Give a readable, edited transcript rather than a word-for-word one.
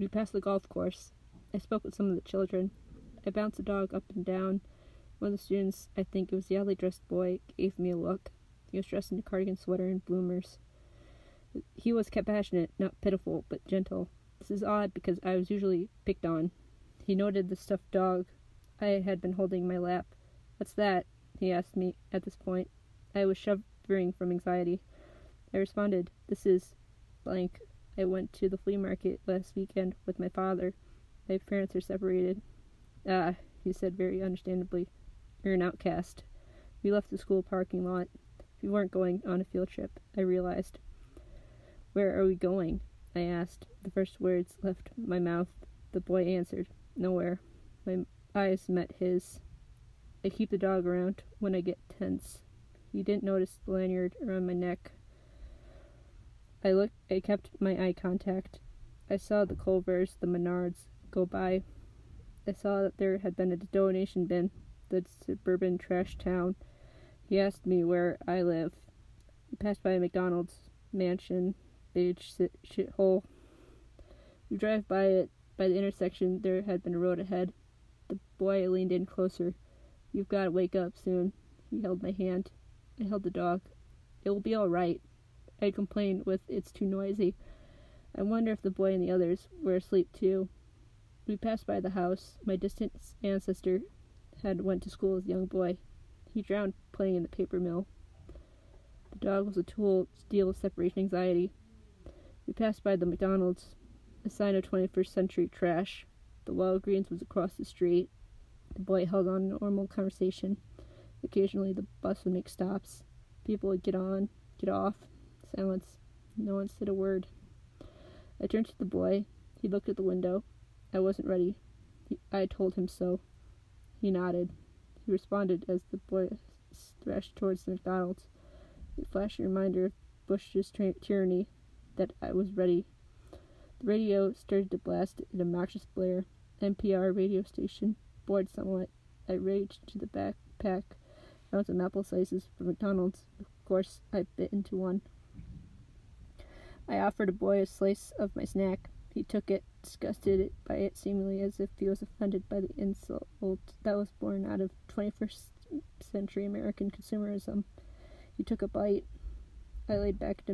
We passed the golf course. I spoke with some of the children. I bounced the dog up and down. One of the students, I think it was the oddly dressed boy, gave me a look. He was dressed in a cardigan sweater and bloomers. He was compassionate, not pitiful, but gentle. This is odd because I was usually picked on. He noted the stuffed dog I had been holding in my lap. "What's that?" he asked me at this point. I was shivering from anxiety. I responded, "This is blank. I went to the flea market last weekend with my father. My parents are separated." "Ah," he said very understandably. "You're an outcast." We left the school parking lot. We weren't going on a field trip, I realized. "Where are we going?" I asked. The first words left my mouth. The boy answered, "Nowhere." My eyes met his. I keep the dog around when I get tense. He didn't notice the lanyard around my neck. I kept my eye contact. I saw the Culvers, the Menards, go by. I saw that there had been a donation bin, the suburban trash town. He asked me where I live. We passed by a McDonald's mansion, beige shithole. We drive by it. By the intersection, there had been a road ahead. The boy leaned in closer. "You've got to wake up soon." He held my hand. I held the dog. "It will be all right." I complained with "It's too noisy." I wonder if the boy and the others were asleep too. We passed by the house. My distant ancestor had went to school as a young boy. He drowned playing in the paper mill. The dog was a tool to deal with separation anxiety. We passed by the McDonald's, a sign of 21st century trash. The Walgreens was across the street. The boy held on to normal conversation. Occasionally the bus would make stops. People would get on, get off. Silence. No one said a word. I turned to the boy. He looked at the window. I wasn't ready. I told him so. He nodded. He responded as the boy thrashed towards the McDonald's. It flashed a reminder of Bush's tyranny that I was ready. The radio started to blast an obnoxious blare. NPR radio station. Bored somewhat, I reached to the backpack, found some apple slices from McDonald's. Of course, I bit into one. I offered a boy a slice of my snack. He took it, disgusted by it, seemingly as if he was offended by the insult that was born out of 21st century American consumerism. He took a bite. I laid back into